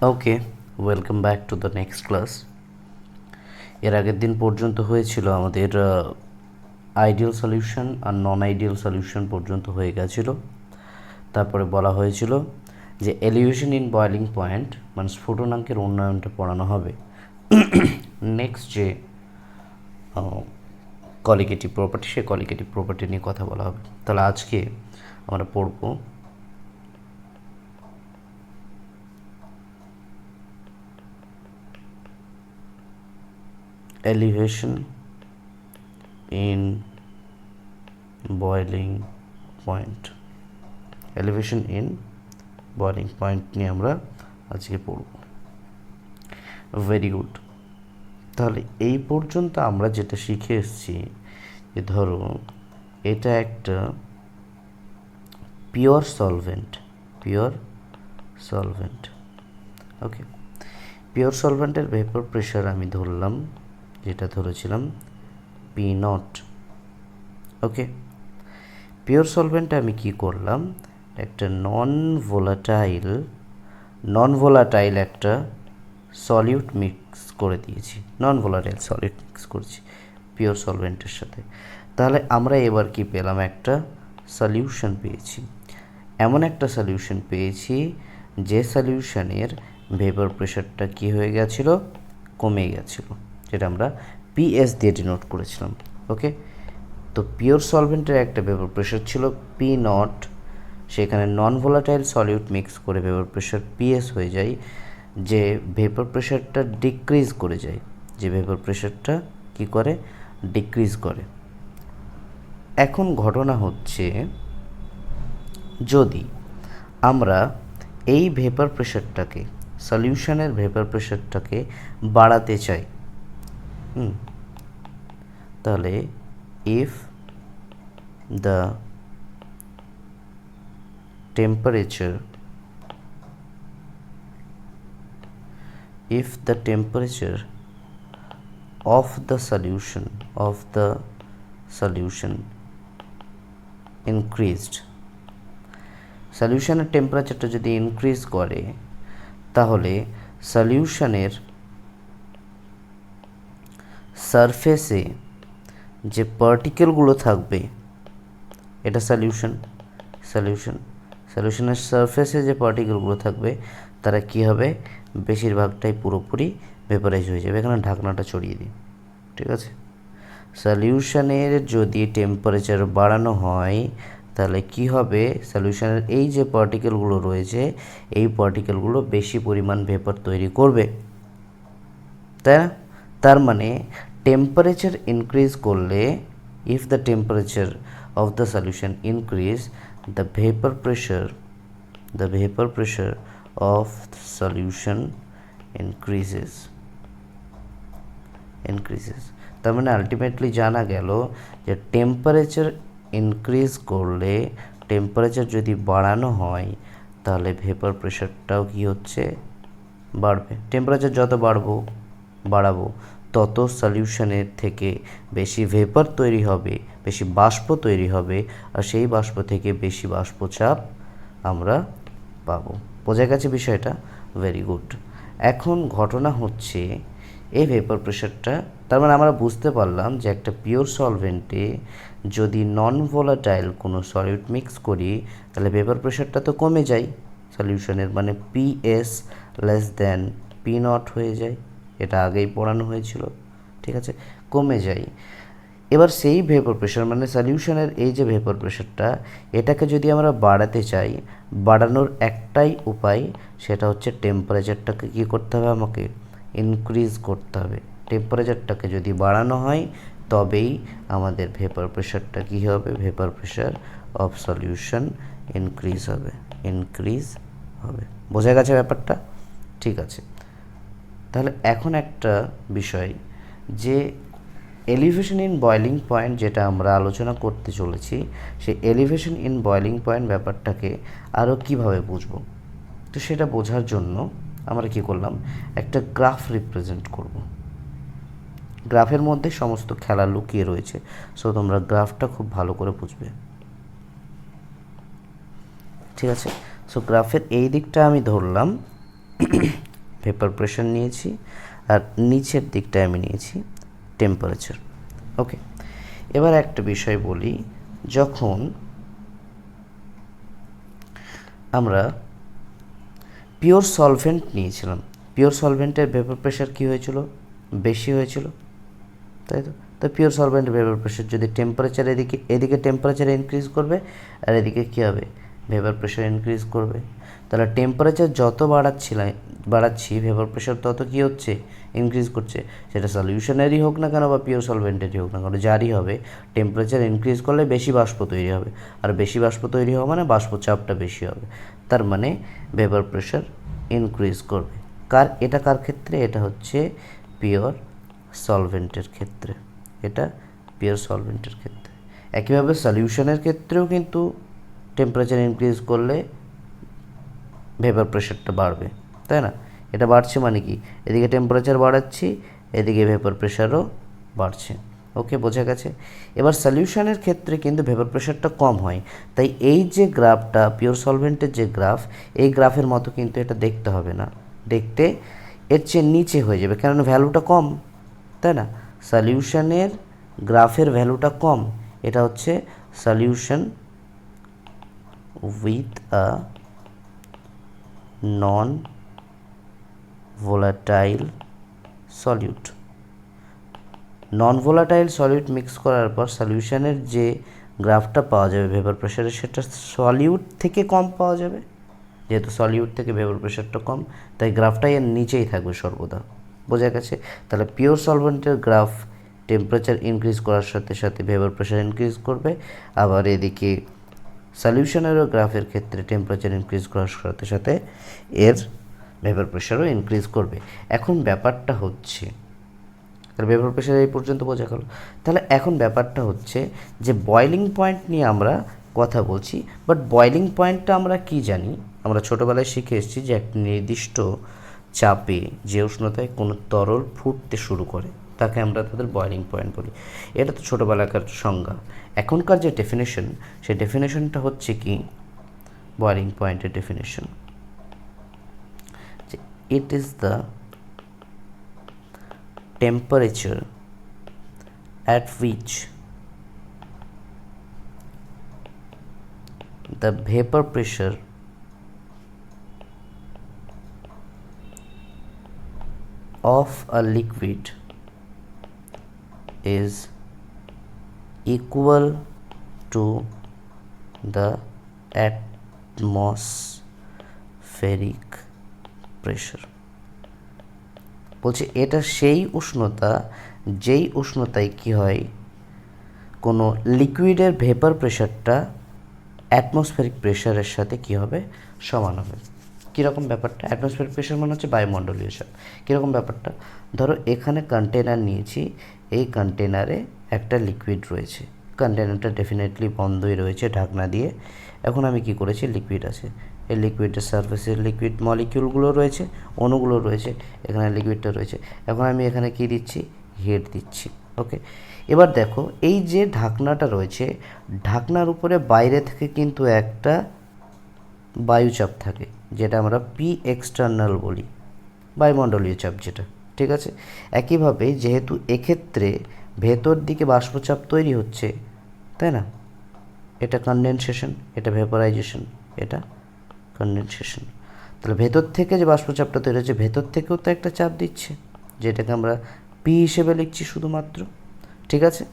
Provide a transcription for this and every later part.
Okay, welcome back to the next class. এর আগের দিন পর্যন্ত হয়েছিল আমাদের আইডিয়াল সলিউশন আর নন আইডিয়াল সলিউশন পর্যন্ত হয়ে গেছিল। তারপরে বলা হয়েছিল যে এলিভেশন ইন বয়লিং পয়েন্ট মানে স্ফুটনাঙ্কের উন্নয়নটা পড়ানো হবে। নেক্সট যে কলিগেটিভ প্রপার্টি, সে কলিগেটিভ প্রপার্টি নিয়ে কথা বলা হবে। তাহলে আজকে আমরা পড়ব elevation in boiling point। Elevation in boiling point নিয়ে আমরা আজকে পড়ব। Very good. তাহলে এই পর্যন্ত আমরা যেটা শিখে এসেছি যে ধরো এটা একটা পিওর সলভেন্ট। ওকে, পিওর সলভেন্টের ভেপর প্রেশার আমি ধরলাম, যেটা ধরেছিলাম P0। ওকে, পিওর সলভেন্টে আমি কি করলাম, একটা নন ভোলাটাইল একটা সলিউট মিক্স করে দিয়েছি, নন ভোলাটাইল সলিউট মিক্স করছি পিওর সলভেন্টের সাথে। তাহলে আমরা এবার কি পেলাম, একটা সলিউশন পেয়েছি। এমন একটা সলিউশন পেয়েছি যে সলিউশনের ভেপর প্রেশারটা কি হয়ে গেছিল, কমে গেছিল, যেটা আমরা পিএস দিয়ে ডিনোট করেছিলাম। ওকে, তো পিওর সলভেন্টের একটা ভেপর প্রেশার ছিল P0, সেখানে নন ভোলাটাইল সলিউট মিক্স করে ভেপর প্রেশার পিএস হয়ে যায়, যে ভেপর প্রেশারটা ডিক্রিজ করে যায়, যে ভেপর প্রেশারটা কি করে, ডিক্রিজ করে। এখন ঘটনা হচ্ছে, যদি আমরা এই ভেপর প্রেশারটাকে, সলিউশনের ভেপর প্রেশারটাকে বাড়াতে চাই, তাহলে if the temperature of the solution increased, সলিউশনের টেম্পারেচারটা যদি ইনক্রিজ করে, তাহলে সলিউশনের সারফেসে যে পার্টিকেলগুলো থাকবে, এটা সলিউশনের সারফেসে যে পার্টিকেলগুলো থাকবে তারা কি হবে, বেশিরভাগটাই পুরোপুরি ভেপারাইজ হয়ে যাবে। এখানে ঢাকনাটা ছড়িয়ে দিই, ঠিক আছে। সলিউশনের যদি টেম্পারেচার বাড়ানো হয়, তাহলে কি হবে, সলিউশনের এই যে পার্টিকেলগুলো রয়েছে, এই পার্টিকেলগুলো বেশি পরিমাণ ভেপার তৈরি করবে, তাই না? তার মানে টেম্পারেচার ইনক্রিজ করলে, if the temperature of the solution increase, the vapor pressure of solution increases। তার মানে আলটিমেটলি জানা গেল যে টেম্পারেচার ইনক্রিজ করলে, টেম্পারেচার যদি বাড়ানো হয়, তাহলে ভেপার প্রেশারটাও কি হচ্ছে, বাড়বে। টেম্পারেচার যত বাড়াবো তত সলিউশনের থেকে বেশি ভেপার তৈরি হবে, বেশি বাষ্প তৈরি হবে, আর সেই বাষ্প থেকে বেশি বাষ্পচাপ আমরা পাবো। বোঝা গেছে বিষয়টা? Very good. এখন ঘটনা হচ্ছে, এই ভেপার প্রেশারটা, তার মানে আমরা বুঝতে পারলাম যে একটা পিওর সলভেন্টে যদি নন ভোলাটাইল কোনো সলিউট মিক্স করি, তাহলে ভেপার প্রেশারটা তো কমে যায় সলিউশনের, মানে পিএস লেস দেন P0 হয়ে যায়। এটা আগেই পড়ানো হয়েছিল, ঠিক আছে, কমে যায়। এবার সেই ভেপর প্রেশার মানে সলিউশনের এই যে ভেপর প্রেশারটা, এটাকে যদি আমরা বাড়াতে চাই, বাড়ানোর একটাই উপায়, সেটা হচ্ছে টেম্পারেচারটাকে কী করতে হবে, আমাকে ইনক্রিজ করতে হবে। টেম্পারেচারটাকে যদি বাড়ানো হয়, তবেই আমাদের ভেপর প্রেশারটা কী হবে, vapour pressure of solution increase হবে। বোঝা গেছে ব্যাপারটা? ঠিক আছে। তাহলে এখন একটা বিষয়, যে এলিভেশন ইন বয়লিং পয়েন্ট যেটা আমরা আলোচনা করতে চলেছি, সেই এলিভেশন ইন বয়লিং পয়েন্ট ব্যাপারটাকে আরও কীভাবে বুঝবো, তো সেটা বোঝার জন্য আমরা কি করলাম, একটা গ্রাফ রিপ্রেজেন্ট করব। গ্রাফের মধ্যে সমস্ত খেলা লুকিয়ে রয়েছে, সো তোমরা গ্রাফটা খুব ভালো করে বুঝবে, ঠিক আছে। সো গ্রাফের এই দিকটা আমি ধরলাম, ভেপার প্রেশার নিয়েছি, আর নিচের দিকটায় আমি নিয়েছি টেম্পারেচার। ওকে, এবার একটা বিষয় বলি, যখন আমরা পিওর সলভেন্ট নিয়েছিলাম, পিওর সলভেন্টের ভেপার প্রেশার কী হয়েছিল, বেশি হয়েছিল, তাই তো? তো পিওর সলভেন্টের ভেপার প্রেশার যদি টেম্পারেচার এদিকে টেম্পারেচার ইনক্রিজ করবে, আর এদিকে কী হবে, ভেপার প্রেশার ইনক্রিজ করবে। তাহলে টেম্পারেচার যত বাড়াচ্ছি ভেপার প্রেশার তত কী হচ্ছে, ইনক্রিজ করছে। সেটা সলিউশনেরই হোক না কেন বা পিওর সলভেন্টেরই হোক না কেন, যারই হবে, টেম্পারেচার ইনক্রিজ করলে বেশি বাষ্প তৈরি হবে, আর বেশি বাষ্প তৈরি হওয়া মানে বাষ্প চাপটা বেশি হবে, তার মানে ভেপার প্রেশার ইনক্রিজ করবে। এটা কার ক্ষেত্রে, এটা হচ্ছে পিওর সলভেন্টের ক্ষেত্রে, এটা পিওর সলভেন্টের ক্ষেত্রে। একইভাবে সলিউশনের ক্ষেত্রেও কিন্তু টেম্পারেচার ইনক্রিজ করলে ভেপার প্রেশারটা বাড়বে, তাই না? এটা বাড়ছে মানে কি, এদিকে টেম্পারেচার বাড়াচ্ছি, এদিকে ভেপার প্রেশারও বাড়ছে। ওকে, বোঝা গেছে। এবার সলিউশনের ক্ষেত্রে কিন্তু ভেপার প্রেশারটা কম হয়, তাই এই যে গ্রাফটা পিওর সলভেন্টের যে গ্রাফ, এই গ্রাফের মতো কিন্তু এটা দেখতে হবে না, দেখতে এর চেয়ে নিচে হয়ে যাবে, কারণ ভ্যালুটা কম, তাই না? সলিউশনের গ্রাফের ভ্যালুটা কম, এটা হচ্ছে solution with a non volatile solute. Non volatile solute mix করার পর সলিউশনের যে গ্রাফটা পাওয়া যাবে ভেপার প্রেশারের, সেটা সলিউট থেকে কম পাওয়া যাবে, যেহেতু সলিউট থেকে ভেপার প্রেশারটা কম, তাই গ্রাফটাই এর নিচেই থাকবে সর্বদা। বোঝা গেছে? তাহলে পিওর সলভেন্টের গ্রাফ টেম্পারেচার ইনক্রিজ করার সাথে সাথে ভেপার প্রেশার ইনক্রিজ করবে, আবার এদিকে সলিউশনেরও গ্রাফের ক্ষেত্রে টেম্পারেচার ইনক্রিজ করার সাথে সাথে এর ভেপার প্রেশারও ইনক্রিজ করবে। এখন ব্যাপারটা হচ্ছে, তাহলে ভেপার প্রেশার এই পর্যন্ত বোঝা গেল। তাহলে এখন ব্যাপারটা হচ্ছে যে বয়লিং পয়েন্ট নিয়ে আমরা কথা বলছি, বাট বয়লিং পয়েন্টটা আমরা কি জানি, আমরা ছোটোবেলায় শিখে এসেছি যে একটা নির্দিষ্ট চাপে যে উষ্ণতায় কোনো তরল ফুটতে শুরু করে তাকে আমরা তাদের বয়লিং পয়েন্ট বলি। এটা তো ছোটোবেলাকার সংজ্ঞা। এখনকার যে ডেফিনেশন, সেই ডেফিনেশনটা হচ্ছে কি, বয়লিং পয়েন্টের ডেফিনেশন যে it is the temperature at which the vapor pressure of a liquid is equal to the atmospheric pressure। বলছে এটা সেই উষ্ণতা যেই উষ্ণতায় কী হয়, কোনো লিকুইডের ভেপার প্রেশারটা অ্যাটমসফেরিক প্রেশারের সাথে কী হবে, সমান হবে। কীরকম ব্যাপারটা, অ্যাটমসফেরিক প্রেশার মানে হচ্ছে বায়ুমণ্ডলীয় চাপ। কীরকম ব্যাপারটা, ধরো এখানে কন্টেনার নিয়েছি, এই কন্টেনারে একটা লিকুইড রয়েছে, কন্টেনারটা ডেফিনেটলি বন্ধই রয়েছে ঢাকনা দিয়ে। এখন আমি কি করেছি, লিকুইড আছে, এই লিকুইডের সারফেসে লিকুইড মলিকিউলগুলো রয়েছে, অণুগুলো রয়েছে, এখানে লিকুইডটা রয়েছে। এখন আমি এখানে কি দিচ্ছি, হিট দিচ্ছি। ওকে, এবার দেখো এই যে ঢাকনাটা রয়েছে, ঢাকনার উপরে বাইরে থেকে কিন্তু একটা বায়ুচাপ থাকে, যেটা আমরা পি এক্সটার্নাল বলি, বায়ুমণ্ডলীয় চাপ যেটা, ঠিক আছে। একইভাবে যেহেতু এক্ষেত্রে ভেতর দিকে বাষ্পচাপ তৈরি হচ্ছে, তাই না, এটা কনডেনসেশন, এটা ভেপোরাইজেশন, এটা কনডেনসেশন। তাহলে ভেতর থেকে যে বাষ্পচাপটা তৈরি হচ্ছে, ভেতর থেকেও তো একটা চাপ দিচ্ছে, যেটাকে আমরা পি হিসেবে লিখছি শুধুমাত্র, ঠিক আছে।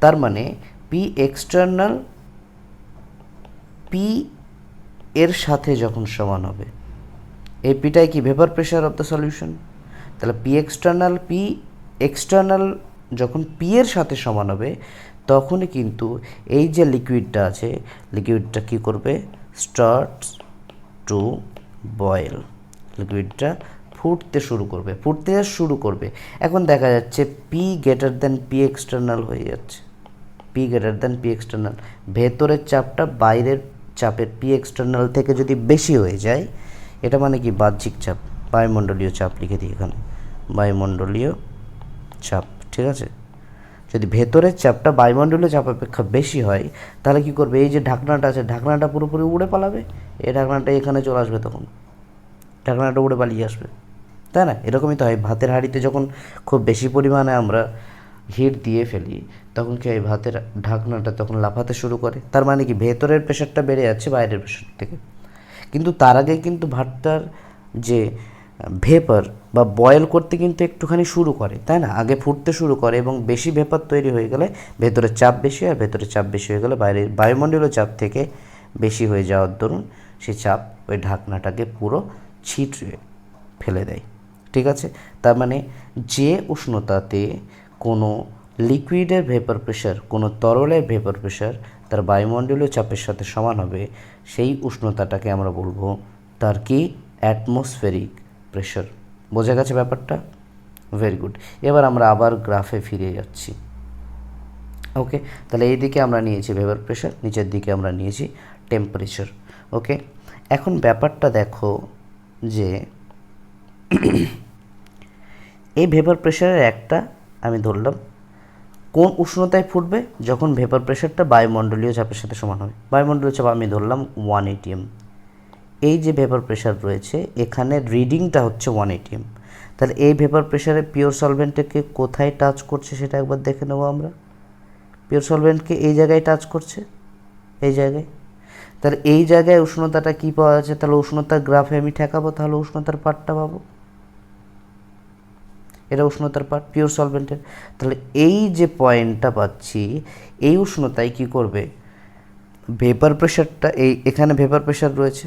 তার মানে পি এক্সটার্নাল পি এর সাথে যখন সমান হবে, এই পিটাই কি vapour pressure of the solution. তাহলে পি এক্সটার্নাল যখন পি এর সাথে সমান হবে, তখনই কিন্তু এই যে লিকুইডটা আছে, লিকুইডটা কী করবে, স্টার্টস টু বয়েল, লিকুইডটা ফুটতে শুরু করবে। এখন দেখা যাচ্ছে P greater than P external হয়ে যাচ্ছে, P greater than P external. ভেতরের চাপটা বাইরের চাপের পি এক্সটার্নাল থেকে যদি বেশি হয়ে যায়, এটা মানে কি বাহ্যিক চাপ, বায়ুমণ্ডলীয় চাপ লিখে দিই এখানে, বায়ুমণ্ডলীয় চাপ, ঠিক আছে। যদি ভেতরের চাপটা বায়ুমণ্ডলীয় চাপ অপেক্ষা বেশি হয়, তাহলে কি করবে, এই যে ঢাকনাটা আছে, ঢাকনাটা পুরোপুরি উড়ে পালাবে, এই ঢাকনাটা এখানে চলে আসবে, তখন ঢাকনাটা উড়ে পালিয়ে আসবে, তাই না? এরকমই তো হয়, ভাতের হাঁড়িতে যখন খুব বেশি পরিমাণে আমরা হিট দিয়ে ফেলি তখন কি হয়, ভাতের ঢাকনাটা তখন লাফাতে শুরু করে, তার মানে কি ভেতরের প্রেশারটা বেড়ে যাচ্ছে বাইরের প্রেশার থেকে। কিন্তু তার আগে কিন্তু ভাতটার যে ভেপার বা বয়েল করতে কিন্তু একটুখানি শুরু করে, তাই না? আগে ফুটতে শুরু করে এবং বেশি ভেপার তৈরি হয়ে গেলে ভেতরের চাপ বেশি হয়, ভেতরের চাপ বেশি হয়ে গেলে বাইরের বায়ুমণ্ডলীয় চাপ থেকে বেশি হয়ে যাওয়ার দরুন সেই চাপ ওই ঢাকনাটাকে পুরো ছিটড়ে ফেলে দেয়। ঠিক আছে, তার মানে যে উষ্ণতাতে কোনো লিকুইডের ভেপার প্রেশার, কোনো তরলের ভেপার প্রেশার তার বায়ুমণ্ডলীয় চাপের সাথে সমান হবে, সেই উষ্ণতাটাকে আমরা বলবো তার কি অ্যাটমসফেরিক প্রেশার। বোঝা গেছে ব্যাপারটা? Very good. এবার আমরা আবার গ্রাফে ফিরে যাচ্ছি। ওকে, তাহলে এই দিকে আমরা নিয়েছি ভেপার প্রেশার, নিচের দিকে আমরা নিয়েছি টেম্পারেচার। ওকে, এখন ব্যাপারটা দেখো যে এই ভেপার প্রেশারের একটা আমি ধরলাম কোন উষ্ণতায় ফুটবে, যখন ভেপার প্রেশারটা বায়ুমণ্ডলীয় চাপের সাথে সমান হবে। বায়ুমণ্ডলীয় চাপ আমি ধরলাম 1 atm। এই যে ভেপার প্রেশার রয়েছে এখানে রিডিংটা হচ্ছে 1 atm। তাহলে এই ভেপার প্রেশারে পিওর সলভেন্টকে কোথায় টাচ করছে সেটা একবার দেখে নেবো আমরা। পিওর সলভেন্টকে এই জায়গায় টাচ করছে, এই জায়গায়। তাহলে এই জায়গায় উষ্ণতাটা কী পাওয়া যাচ্ছে, তাহলে উষ্ণতার গ্রাফে আমি ঠেকাবো, তাহলে উষ্ণতার পার্টটা পাবো। এটা উষ্ণতার পার্ট পিওর সলভেন্টের। তাহলে এই যে পয়েন্টটা পাচ্ছি, এই উষ্ণতায় কি করবে, ভেপার প্রেশারটা এখানে ভেপার প্রেশার রয়েছে,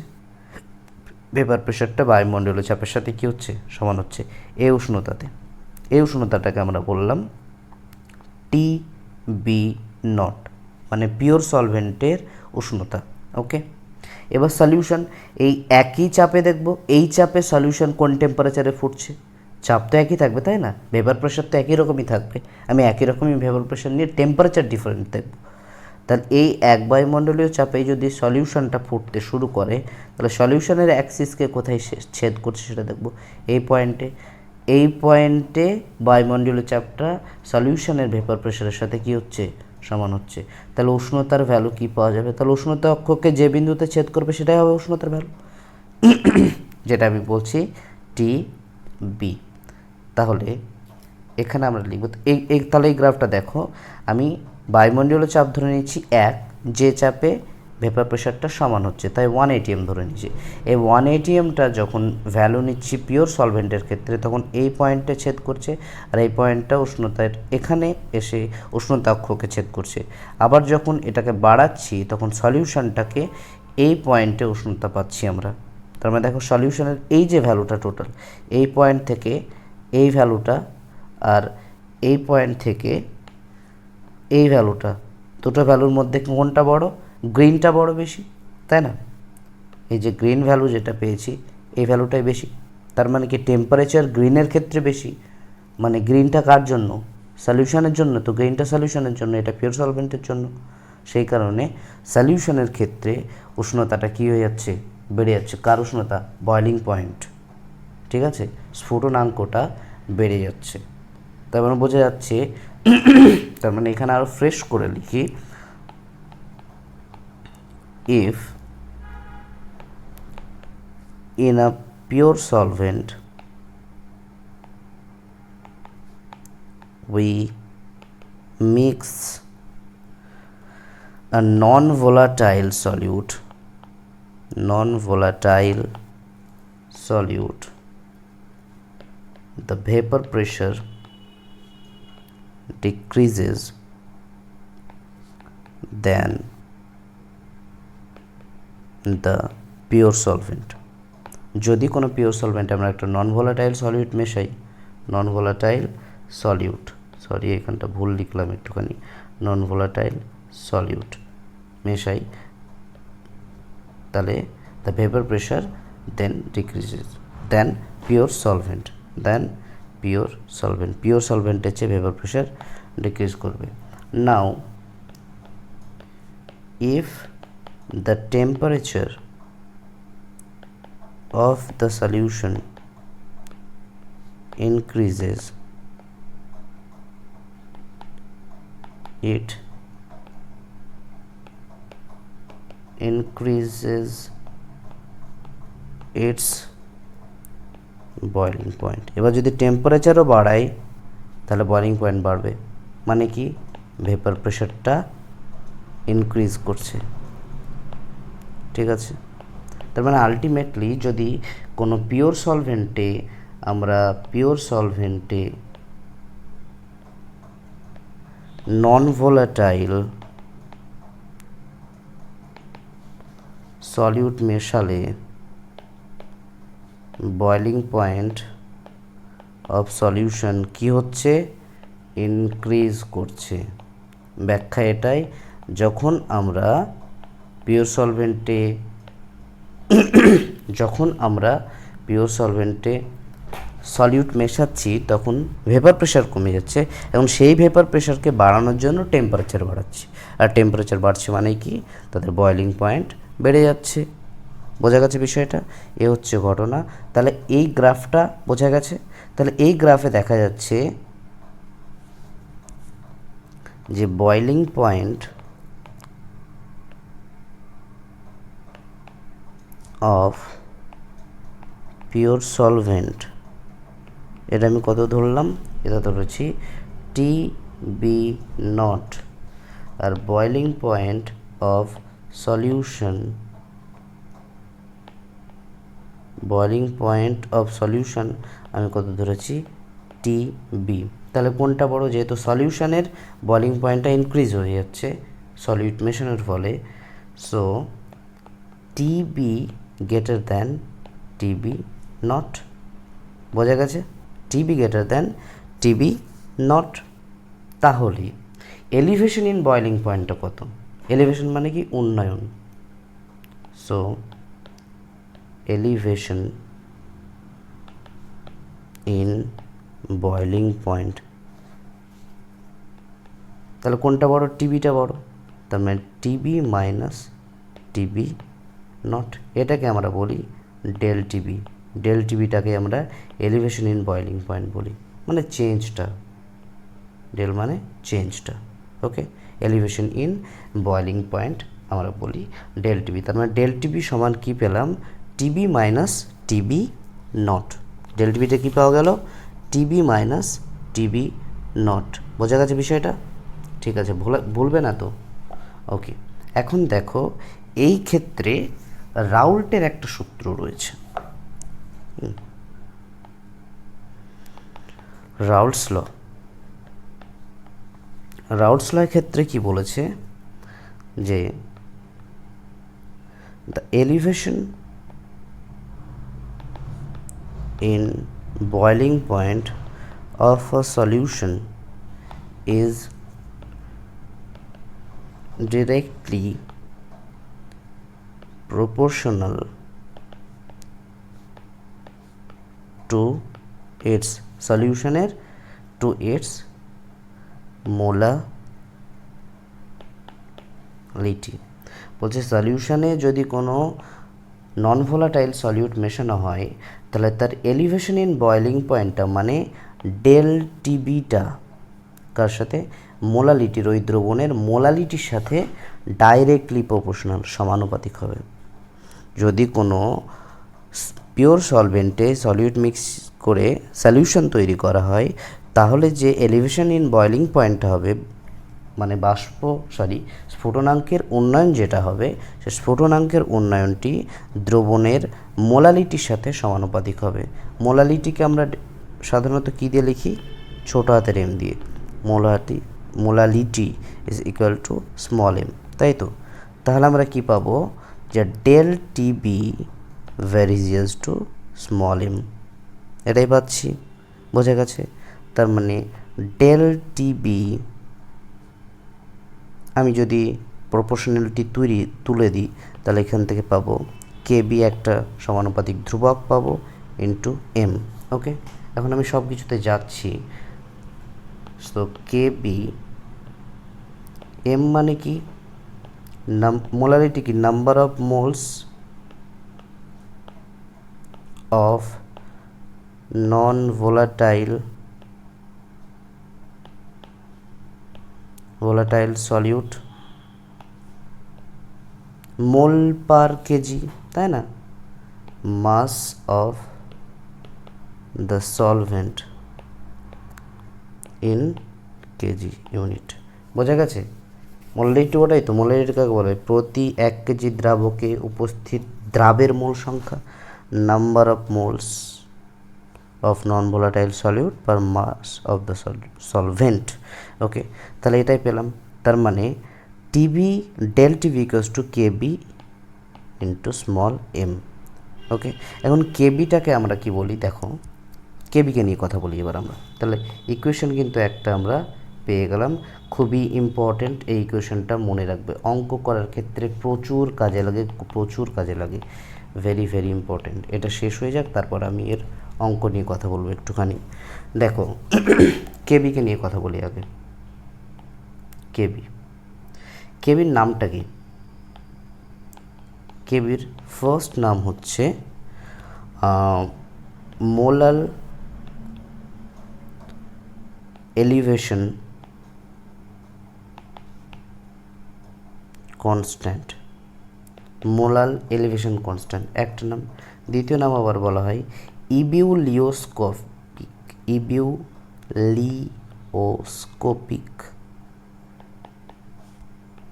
ভেপার প্রেশারটা বায়ুমণ্ডলীয় চাপের সাথে কী হচ্ছে, সমান হচ্ছে এই উষ্ণতাতে। এই উষ্ণতাটাকে আমরা বললাম TB0, মানে পিওর সলভেন্টের উষ্ণতা। ওকে, এবার সলিউশন এই একই চাপে দেখব, এই চাপে সলিউশন কোন টেম্পারেচারে ফুটছে। চাপ তো একই থাকবে, তাই না? ভেপার প্রেশার তো একই রকমই থাকবে, আমি একই রকমই ভেপার প্রেশার নিয়ে টেম্পারেচার ডিফারেন্ট দেখব। তাহলে এই এক বায়ুমণ্ডলীয় চাপে যদি সলিউশনটা ফুটতে শুরু করে তাহলে সলিউশনের অ্যাক্সিসকে কোথায় ছেদ করছে সেটা দেখব, এই পয়েন্টে। এই পয়েন্টে বায়ুমণ্ডলীয় চাপটা সলিউশনের ভেপার প্রেশারের সাথে কি হচ্ছে, সমান হচ্ছে। তাহলে উষ্ণতার ভ্যালু কি পাওয়া যাবে, তাহলে উষ্ণতা অক্ষকে যে বিন্দুতে ছেদ করবে সেটাই হবে উষ্ণতার ভ্যালু, যেটা আমি বলছি TB। তাহলে এখানে আমরা লিখব তাহলে এই গ্রাফটা দেখো, আমি বায়ুমণ্ডলীয় চাপ ধরে নিচ্ছি 1, যে চাপে ভেপার প্রেশারটা সমান হচ্ছে, তাই 1 atm ধরে নিচ্ছি। এই 1 atmটা যখন ভ্যালু নিচ্ছি পিওর সলভেন্টের ক্ষেত্রে তখন এই পয়েন্টে ছেদ করছে, আর এই পয়েন্টটা উষ্ণতার এখানে এসে উষ্ণতা অক্ষকে ছেদ করছে। আবার যখন এটাকে বাড়াচ্ছি তখন সলিউশনটাকে এই পয়েন্টে উষ্ণতা পাচ্ছি আমরা। তার মানে দেখো সলিউশনের এই যে ভ্যালুটা টোটাল, এই পয়েন্ট থেকে এই ভ্যালুটা আর এই পয়েন্ট থেকে এই ভ্যালুটা, দুটো ভ্যালুর মধ্যে কোনটা বড়, গ্রিনটা বড় বেশি, তাই না? এই যে গ্রিন ভ্যালু যেটা পেয়েছি এই ভ্যালুটাই বেশি। তার মানে কি টেম্পারেচার গ্রিনের ক্ষেত্রে বেশি, মানে গ্রিনটা কার জন্য, সলিউশনের জন্য, তো গ্রিনটা সলিউশনের জন্য, এটা পিওর সলভেন্টের জন্য। সেই কারণে সলিউশনের ক্ষেত্রে উষ্ণতাটা কী হয়ে যাচ্ছে, বেড়ে যাচ্ছে। কার উষ্ণতা, বয়লিং পয়েন্ট। ঠিক আছে, স্ফুটনাঙ্কটা বেড়ে যাচ্ছে। তার মানে বোঝা যাচ্ছে, তার মানে এখানে আরও ফ্রেশ করে লিখি, if in a pure solvent we mix a non-volatile solute the vapor pressure decreases than the pure solvent। যদি কোনো পিওর সলভেন্ট আমরা একটা নন ভোলাটাইল সলিউট মেশাই, নন ভোলাটাইল সলিউট, সরি এখানটা ভুল লিখলাম একটুখানি, নন ভোলাটাইল সলিউট মেশাই, তাহলে the vapour pressure then decreases then pure solvent, pure সলভেন্টের চেয়ে ভেপার প্রেশার ডিক্রিজ করবে। Now if the temperature of the solution increases, it increases its boiling point. এবার যদি টেম্পারেচারও বাড়াই তাহলে বয়লিং পয়েন্ট বাড়বে, মানে কি ভেপার প্রেশারটা ইনক্রিজ করছে। ঠিক আছে, তার মানে আলটিমেটলি যদি কোনো পিওর সলভেন্টে নন ভোলাটাইল সলিউট মেশালে বয়লিং পয়েন্ট অফ সলিউশন কি হচ্ছে, ইনক্রিজ করছে। ব্যাখ্যা এটাই, যখন আমরা পিওর সলভেন্টে সলিউট মেশাচ্ছি তখন ভেপার প্রেশার কমে যাচ্ছে, এবং সেই ভেপার প্রেশারকে বাড়ানোর জন্য টেম্পারেচার বাড়াচ্ছি, আর টেম্পারেচার বাড়ছে মানে কি তাদের বয়লিং পয়েন্ট বেড়ে যাচ্ছে। বোঝা গেছে বিষয়টা? এ হচ্ছে ঘটনা। তাহলে এই গ্রাফটা বোঝা গেছে। তাহলে এই গ্রাফে দেখা যাচ্ছে যে boiling point of pure solvent, এটা আমি কত ধরলাম, এটা ধরেছি TB নট, আর বয়লিং পয়েন্ট অফ সলিউশন আমি কত ধরেছি, TB। তাহলে কোনটা বড়? যেহেতু সলিউশনের বয়লিং পয়েন্টটা ইনক্রিজ হয়ে যাচ্ছে সলিউট মেশানোর ফলে, so TB greater than TB nought. বোঝা গেছে? TB greater than TB not. তাহলে এলিভেশন ইন বয়লিং পয়েন্টটা কত? এলিভেশন মানে কি উন্নয়ন, so elevation in boiling point, তাহলে কোনটা বড়? টিবিটা বড়, তার মানে TB মাইনাস TB নট, এটাকে আমরা বলি ডেল টিবি। ডেল টিবিটাকে আমরা এলিভেশন ইন বয়লিং পয়েন্ট বলি, মানে চেঞ্জটা, ডেল মানে চেঞ্জটা। ওকে, এলিভেশন ইন বয়লিং পয়েন্ট আমরা বলি ডেল টিবি। তার মানে ডেল টিবি সমান কি পেলাম? TB minus TB nought. Del টিবিটা কী পাওয়া গেল? TB minus TB nought. বোঝা গেছে বিষয়টা? ঠিক আছে, ভুলবে না তো? ওকে, এখন দেখো এই ক্ষেত্রে রাউল্টের একটা সূত্র রয়েছে, রাউল্টস ল ক্ষেত্রে কি বলেছে যে the elevation in boiling point of a solution is directly proportional to its সলিউশনের to its molarity. বলছে সলিউশনে যদি কোনো নন ভোলাটাইল সলিউট মেশানো হয় তাহলে তার এলিভেশন ইন বয়লিং পয়েন্টটা মানে ডেল টিবিটা কার সাথে? মোলালিটির, ওই দ্রবণের মোলালিটির সাথে ডাইরেক্টলি প্রপোর্শনাল, সমানুপাতিক হবে। যদি কোনো পিওর সলভেন্টে সলিউট মিক্স করে সলিউশন তৈরি করা হয় তাহলে যে এলিভেশন ইন বয়লিং পয়েন্টটা হবে, মানে স্ফুটনাঙ্কের উন্নয়ন যেটা হবে, সে স্ফুটনাঙ্কের উন্নয়নটি দ্রবণের মোলালিটির সাথে সমানুপাতিক হবে। মোলালিটিকে আমরা সাধারণত কী দিয়ে লিখি? ছোটো হাতের M দিয়ে। Molality is equal to small m, তাই তো? তাহলে আমরা কি পাবো? যে del TB varies as to small m, এটাই পাচ্ছি। বোঝা গেছে? তার মানে ডেল টিবি, আমি যদি প্রপোর্শনালিটি তুলে দিই তাহলে এখান থেকে পাবো কেবি একটা সমানুপাতিক ধ্রুবক পাবো ইন্টু m। ওকে, এখন আমি সব কিছুতে যাচ্ছি। সো কেবি, m মানে কি? মোলারিটি কি? Number of moles of non volatile solute, mole per KG, তাই না? Mass of the solvent in KG unit. বোঝা গেছে? মোলারিটি ওটাই তো, মোলারিটি কাকে বলে? প্রতি 1 কেজি দ্রাবকে উপস্থিত দ্রাবের মোল সংখ্যা, number of moles of non volatile solute per mass of the solvent. Okay, তাহলে এটাই পেলাম। তার মানে TB del TB equals to KB into small m. Okay, এখন কেবিটাকে আমরা কি বলি দেখো, কেবিকে নিয়ে কথা বলি এবার আমরা। তাহলে ইকুয়েশন কিন্তু একটা আমরা পেয়ে গেলাম, খুবই ইম্পর্টেন্ট। এই ইকুয়েশনটা মনে রাখবে, অঙ্ক করার ক্ষেত্রে প্রচুর কাজে লাগে, প্রচুর কাজে লাগে, ভেরি ভেরি ইম্পর্টেন্ট। এটা শেষ হয়ে যাক, তারপর আমি এর অঙ্ক নিয়ে কথা বলবো একটুখানি। দেখো কেবিকে নিয়ে কথা বলি আগে। কেবির নামটা কি? কেবির ফার্স্ট নাম হচ্ছে মোলাল এলিভেশন কনস্ট্যান্ট। মোলাল এলিভেশন কনস্ট্যান্ট একটা নাম। দ্বিতীয় নাম আবার বলা হয় ইবিউলিওস্কোপিক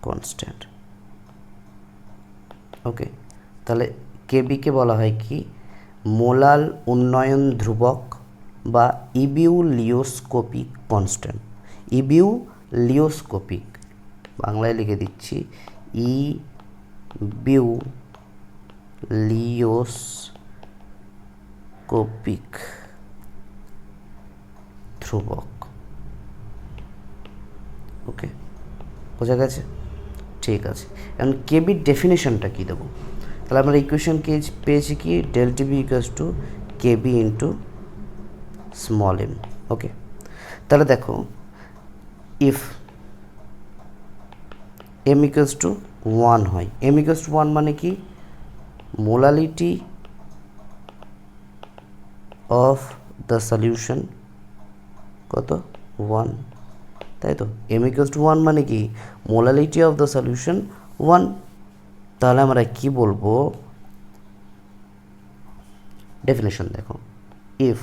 কনস্ট্যান্ট। ওকে, তাহলে কেবিকে বলা হয় কি? মোলাল উন্নয়ন ধ্রুবক বা ইবিউলিওস্কোপিক কনস্ট্যান্ট। ইবিউলিওস্কোপিক, বাংলায় লিখে দিচ্ছি, ইবিউলিওস্কোপিক ধ্রুবক। ওকে, বোঝা গেছে? ঠিক আছে, এখন কেবির ডেফিনেশনটা কী দেবো? তাহলে আমরা ইকুয়েশন পেয়েছি কি? Del TB equals to KB into small m. Okay, তাহলে দেখো, ইফ এম ইকুয়ালস টু 1 হয়, এম ইকুয়ালস টু 1 মানে কি? মোলালিটি অফ দ্য সলিউশন কত? 1, তাই তো? এম ইকুয়ালস টু 1 মানে কি? Molality of the solution 1। তাহলে আমরা কি বলবো? ডেফিনেশন দেখো, if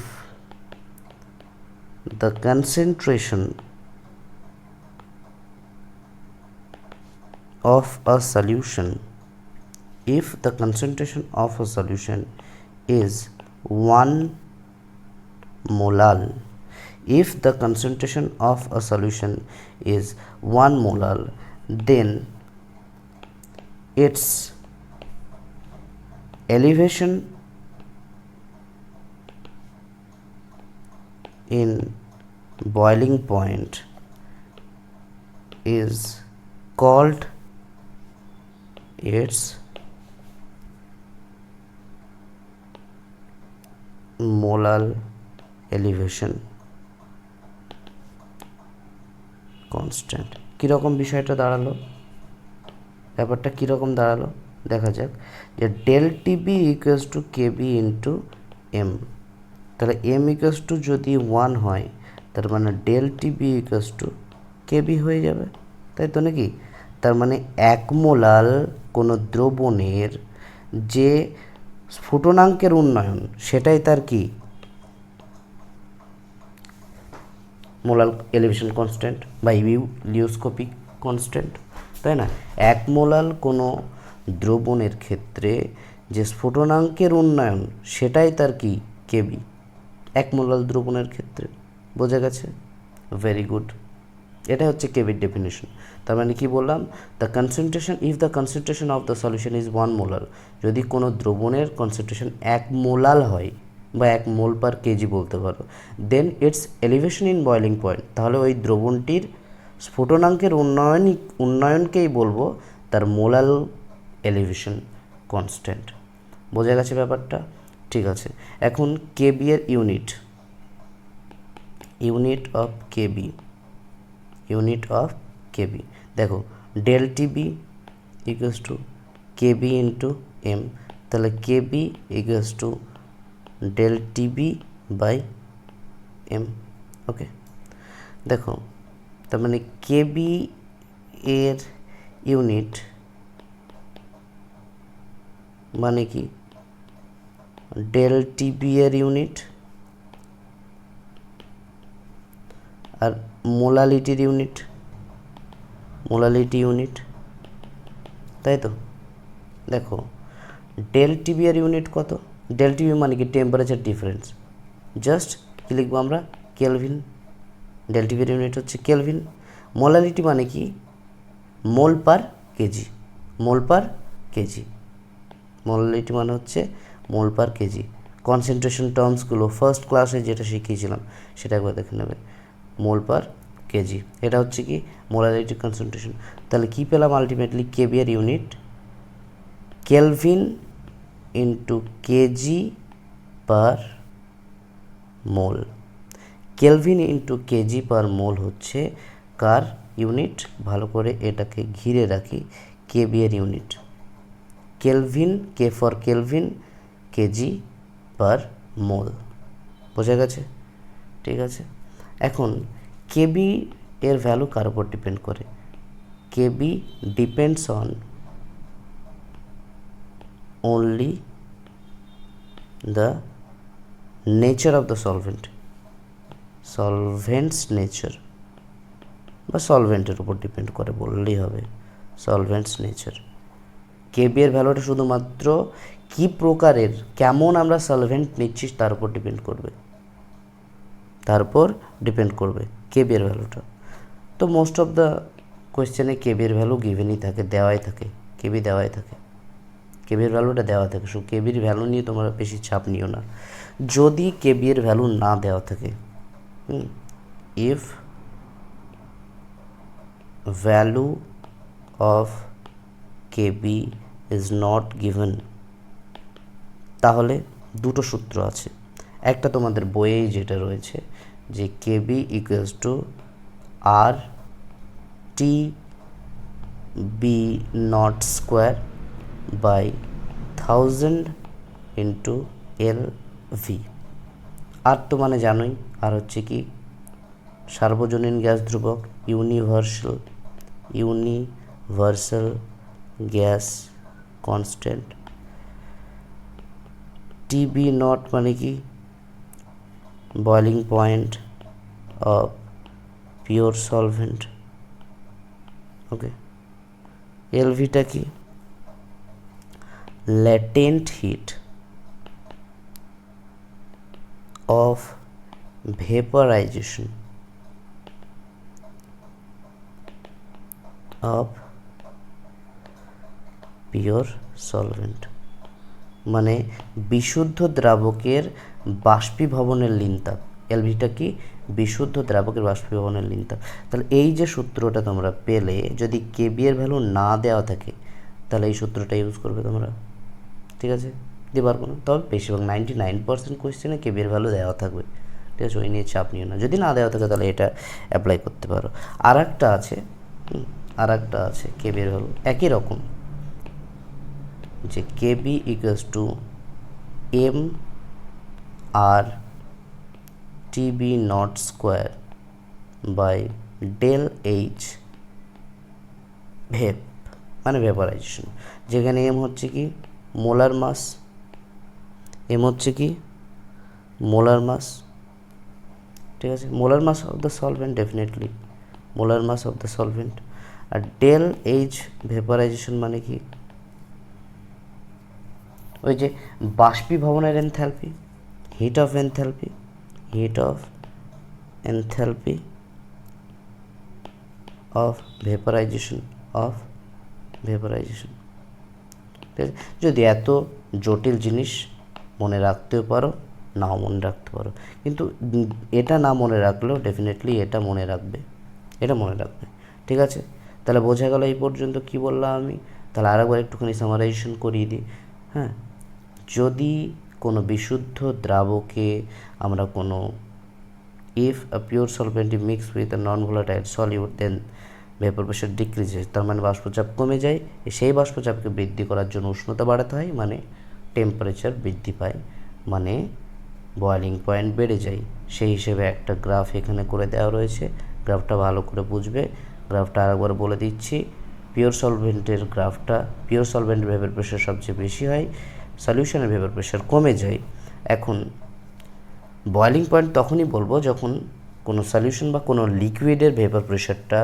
the concentration of a solution is 1 molal, if the concentration of a solution is 1 molal, then its elevation in boiling point is called its molar elevation constant। কীরকম বিষয়টা দাঁড়ালো, ব্যাপারটা কীরকম দাঁড়ালো দেখা যাক। যে del TB equals to KB into M, তাহলে এম ইকুয়ালস টু যদি 1 হয়, তার মানে del TB equals to KB হয়ে যাবে, তাই তো নাকি? তার মানে 1 মোলাল কোনো দ্রবণের যে স্ফুটনাঙ্কের উন্নয়ন, সেটাই তার কি? মোলাল এলিভেশন কনস্ট্যান্ট বা ইবিউলিওস্কোপিক কনস্ট্যান্ট, তাই না? 1 মোলাল কোনো দ্রবণের ক্ষেত্রে যে স্ফুটনাঙ্কের উন্নয়ন, সেটাই তার কি? কেবি, 1 মোলাল দ্রবণের ক্ষেত্রে। বোঝা গেছে? ভেরি গুড, এটা হচ্ছে কেবির ডেফিনেশন। তার মানে কি বললাম? The concentration, if the concentration of the solution is 1 মোলাল, যদি কোনো দ্রবণের কনসেন্ট্রেশন 1 মোলাল হয় বা 1 মোল পার কেজি বলতে পারো, then its elevation in boiling point, তাহলে ওই দ্রবণটির স্ফুটনাঙ্কের উন্নয়নকেই বলবো তার মোলাল এলিভেশন কনস্ট্যান্ট। বোঝা গেছে ব্যাপারটা? ঠিক আছে, এখন কেবি এর ইউনিট অফ কেবি দেখো, del TB equals to KB into M, তাহলে KB equals to del TB by m. Okay, দেখো, তার মানে কেবি এর ইউনিট মানে কি? ডেল টিবি এর ইউনিট আর মোলালিটি ইউনিট, তাই তো। দেখো ডেল টিবি এর ইউনিট কত? ডেল টিবি মানে কি টেম্পারেচার ডিফারেন্স, জাস্ট কী লিখবো আমরা? কেলভিন। ডেল টিবি এর ইউনিট হচ্ছে কেলভিন। মোলালিটি মানে কি? Mole per KG. মোলালিটি মানে হচ্ছে মোল পার কেজি। কনসেন্ট্রেশন টার্মসগুলো ফার্স্ট ক্লাসে যেটা শিখিয়েছিলাম সেটা একবার দেখে নেবে, মোল পার কেজি। এটা হচ্ছে কি মোলারিটি কনসেন্ট্রেশন। তাহলে কি পেলাম আলটিমেটলি? কেবি এর unit kelvin into KG per মোল। কেলভিন ইন্টু কেজি পার মোল হচ্ছে কার ইউনিট? ভালো করে এটাকে ঘিরে রাখি, কেবি এর unit. Kelvin, K for kelvin, KG per mole. বোঝা গেছে? ঠিক আছে। এখন কেবি এর ভ্যালু কার উপর ডিপেন্ড করে? KB depends on only the nature of the solvent's nature বা সলভেন্টের উপর ডিপেন্ড করে বললেই হবে, সলভেন্টস নেচার। কেবি এর ভ্যালুটা শুধুমাত্র কি প্রকারের, কেমন আমরা সলভেন্ট নিচ্ছি তার উপর ডিপেন্ড করবে কেবি এর ভ্যালুটা। তো মোস্ট অফ দ্য কোয়েশ্চেনে কেবি এর ভ্যালু গিভেনই থাকে, দেওয়াই থাকে, কেবির ভ্যালুটা দেওয়া থাকে। সো কেবির ভ্যালু নিয়ে তোমরা বেশি চাপ নিও না। যদি কেবি এর ভ্যালু না দেওয়া থাকে, if value of KB is not given, তাহলে দুটো সূত্র আছে। একটা তোমাদের বইয়েই যেটা রয়েছে যে কেবি equals to R T b naught square by 1000 into L V. R তো মানে জানোই, আর হচ্ছে কি সার্বজনীন গ্যাস ধ্রুবক, universal gas constant. T b naught মানে কি boiling point of pure solvent. Okay, এলভিটা কি? latent heat of vaporization of pure solvent, মানে বিশুদ্ধ দ্রাবকের বাষ্পীভবনের লিনতাপ। এলভিটা কি? বিশুদ্ধ দ্রাবকের বাষ্পীভবনের লিনতাপ। তাহলে এই যে সূত্রটা তোমরা পেলে, যদি কেবি এর ভ্যালু না দেওয়া থাকে তাহলে এই সূত্রটা ইউজ করবে তোমরা, ঠিক আছে? দিতে পারবো না, তবে বেশিরভাগ 99% কোয়েশ্চেনে কেবি এর ভ্যালু দেওয়া থাকবে, ঠিক আছে? ওই নিয়ে চাপ নিও না। যদি না দেওয়া থাকে তাহলে এটা অ্যাপ্লাই করতে পারো। আর একটা আছে কেবি এর ভ্যালু একই রকম, যে কেবি equals to M R TB nought square by del H vap, মানে ভেপারাইজেশন। যেখানে এম হচ্ছে কি মোলার মাস, ঠিক আছে? Molar mass of the solvent, definitely molar mass of the solvent. আর ডেল এইচ ভেপারাইজেশন মানে কি? ওই যে বাষ্পীভবনের enthalpy, heat of enthalpy of vaporisation, ঠিক আছে? যদি এত জটিল জিনিস মনে রাখতেও পারো, নাও মনে রাখতে পারো, কিন্তু এটা না মনে রাখলেও ডেফিনেটলি এটা মনে রাখবে, ঠিক আছে? তাহলে বোঝা গেল এই পর্যন্ত কি বললাম আমি। তাহলে আরেকবার একটুখানি সামারাইজেশন করিয়ে দিই। হ্যাঁ, যদি কোনো বিশুদ্ধ দ্রাবকে আমরা কোনো if a pure solvent mix with a non volatile solute then vapour pressure decreases, তার মানে বাষ্পচাপ কমে যায়। সেই বাষ্পচাপকে বৃদ্ধি করার জন্য উষ্ণতা বাড়াতে হয়, মানে টেম্পারেচার বৃদ্ধি পায়, মানে বয়েলিং পয়েন্ট বেড়ে যায়। সেই হিসেবে একটা গ্রাফ এখানে করে দেওয়া রয়েছে, গ্রাফটা ভালো করে বুঝবে। গ্রাফটা আরেকবার বলে দিচ্ছি। পিওর সলভেন্টের গ্রাফটা, পিওর সলভেন্টের ভেপার প্রেশার সবচেয়ে বেশি হয়, সলিউশনের ভেপার প্রেশার কমে যায়। এখন বয়েলিং পয়েন্ট তখনই বলবো যখন কোনো সলিউশন বা কোনো লিকুইডের ভেপার প্রেশারটা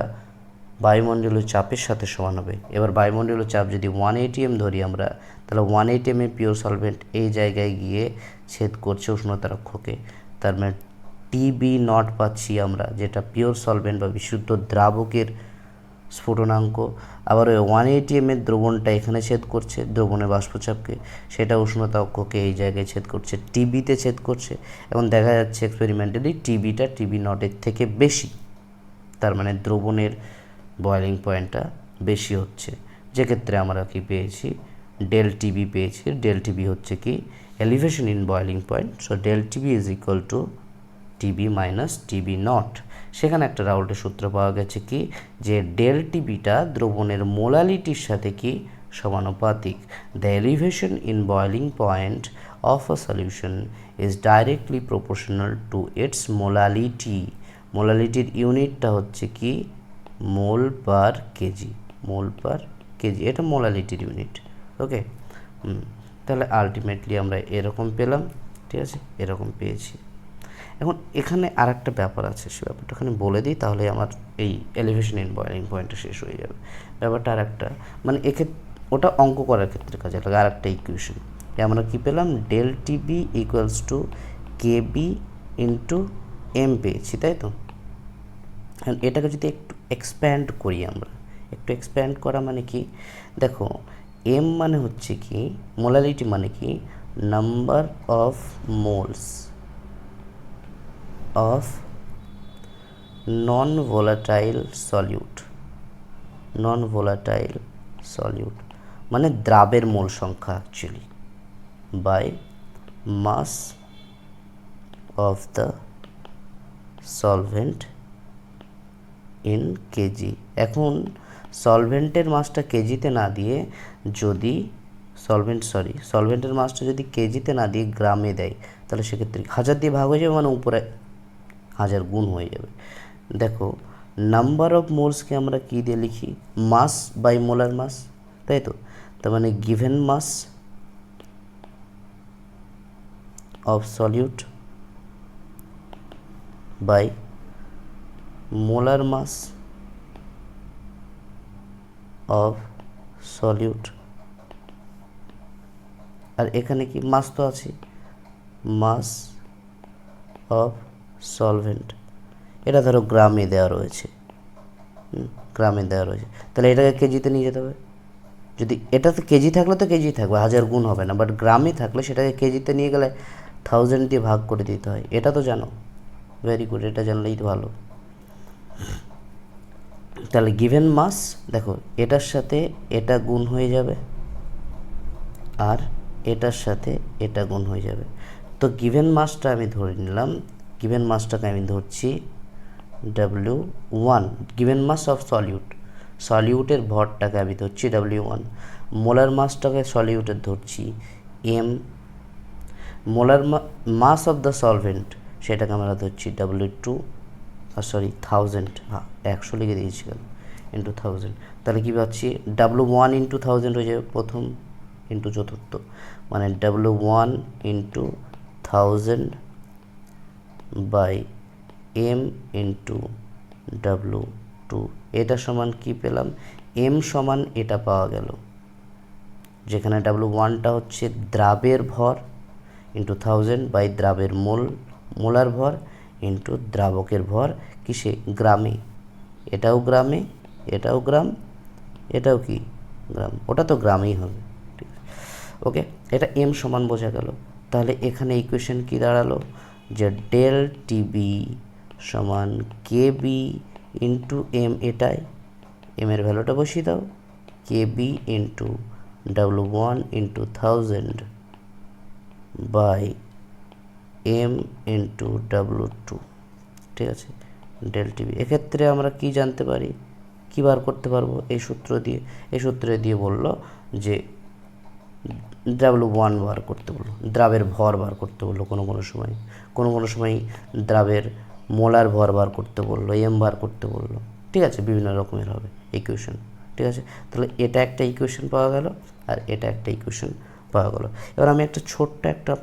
বায়ুমণ্ডলীয় চাপের সাথে সমান হবে। এবার বায়ুমণ্ডলীয় চাপ যদি 180 ধরি আমরা, তাহলে 180 এ পিওর সলভেন্ট এই জায়গায় গিয়ে ছেদ করছে উষ্ণতারক্ষকে, তার মানে টিবি নট পাচ্ছি আমরা, যেটা পিওর সলভেন্ট বা বিশুদ্ধ দ্রাবকের স্ফুটনাঙ্ক। আবার ওই 180 এর দ্রবণটা এখানে ছেদ করছে দ্রবণের বাষ্পচাপকে, সেটা উষ্ণতা অক্ষকে এই জায়গায় ছেদ করছে, টিবিতে ছেদ করছে, এবং দেখা যাচ্ছে এক্সপেরিমেন্টালি টিবিটা টিবি নটের থেকে বেশি, তার মানে দ্রবণের বয়েলিং পয়েন্টটা বেশি হচ্ছে, যেক্ষেত্রে আমরা কি পেয়েছি, ডেল টিবি পেয়েছি। ডেল টিবি হচ্ছে কি elevation in boiling point, so del TB is equal to TB minus TB nought. সেখানে একটা রাউল্টের সূত্র পাওয়া গেছে কি, যে ডেল টিবিটা দ্রবণের মোলালিটির সাথে কি সমানুপাতিক। The elevation in boiling point of a solution is directly proportional to its molality. মোলালিটির ইউনিটটা হচ্ছে কি মোল পার কেজি, মোল পার কেজি, এটা মোলালিটির ইউনিট। ওকে, তাহলে আলটিমেটলি আমরা এরকম পেলাম, ঠিক আছে, এরকম পেয়েছি। এখন এখানে আর একটা ব্যাপার আছে, সে ব্যাপারটা এখানে বলে দিই, তাহলে আমার এই এলিভেশন ইন বয়েলিং পয়েন্টটা শেষ হয়ে যাবে। ব্যাপারটা আর একটা, মানে এক্ষেত্রে ওটা অঙ্ক করার ক্ষেত্রে কাজে লাগে আর একটা ইকুয়েশন, আমরা কী পেলাম, del TB equals to KB into M পেয়েছি, তাই তো। এখন এটাকে যদি একটু এক্সপ্যান্ড করি আমরা, একটু এক্সপ্যান্ড করা মানে কি, দেখো এম মানে হচ্ছে কি মোলালিটি, মানে কি number of moles of non volatile solute, non volatile solute মানে দ্রাবের মোল সংখ্যা actually, by mass of the solvent in KG. এখন সলভেন্টের মাসটা কেজিতে না দিয়ে যদি সলভেন্টের মাসটা যদি কেজিতে না দিয়ে গ্রামে দেয়, তাহলে সেক্ষেত্রে 1000 দিয়ে ভাগ হয়ে যাবে, মানে উপরে 1000 গুণ হয়ে যাবে। দেখো নাম্বার অফ মোলসকে আমরা কী দিয়ে লিখি, মাস বাই মোলার মাস, তাই তো। তার মানে given mass of solute by molar mass of solute. আর এখানে কি মাস তো আছে, মাস অফ সলভেন্ট, এটা ধরো গ্রামে দেওয়া রয়েছে, গ্রামে দেওয়া রয়েছে, তাহলে এটাকে কেজিতে নিয়ে যেতে হবে। যদি এটাতে কেজি থাকলে তো কেজি থাকবে, 1000 গুণ হবে না, বাট গ্রামে থাকলে সেটাকে কেজিতে নিয়ে গেলে 1000 দিয়ে ভাগ করে দিতে হয়, এটা তো জানো। ভেরি গুড, এটা জানলেই তো ভালো। তাহলে গিভেন মাস, দেখো এটার সাথে এটা গুণ হয়ে যাবে আর এটার সাথে এটা গুণ হয়ে যাবে। তো গিভেন মাসটা আমি ধরে নিলাম, গিভেন মাসটাকে আমি ধরছি W1, given mass of solute, সলিউটের ভরটাকে আমি ধরছি W1, মোলার মাসটাকে সলিউটের ধরছি M, molar mass of the solvent সেটাকে আমরা ধরছি W2, সরি 1000, 100 লিখে দিয়েছিলাম, ইন্টু 1000। তাহলে কী পাচ্ছি, W1 ইন্টু 1000 হয়ে যাবে প্রথম, ইন্টু চতুর্থ, মানে W1 into 1000 by M into W2। এটা সমান কি পেলাম, M সমান এটা পাওয়া গেল, যেখানে W1টা হচ্ছে দ্রাবের ভর ইন্টু 1000 বাই দ্রাবের মোলার ভর ইন্টু দ্রাবকের ভর কিসে, গ্রামে, এটাও গ্রামে, এটাও গ্রাম, এটাও কি গ্রাম, ওটা তো গ্রামেই হবে, ঠিক আছে। ওকে, এটা এম সমান বোঝা গেল। তাহলে এখানে ইকুয়েশন কি দাঁড়ালো, যে ডেল টিবি সমান কেবি ইন্টু এম, এটাই এম এর ভ্যালুটা বসিয়ে দাও, KB into W1 into 1000 by m into W2, ঠিক আছে, ডেল টিবি। এক্ষেত্রে আমরা কি জানতে পারি, কী বার করতে পারবো, এই সূত্র দিয়ে, এই সূত্র দিয়ে বললো যে W1 বার করতে বললো, দ্রাবের ভর বার করতে বললো, কোনো সময় দ্রাবের মোলার ভর বার করতে বললো, এম বার করতে বললো, ঠিক আছে, বিভিন্ন রকমের হবে ইকুয়েশন, ঠিক আছে। তাহলে এটা একটা ইকুয়েশন পাওয়া গেল আর এটা একটা ইকুয়েশন পাওয়া গেল। এবার আমি একটা ছোট্ট একটা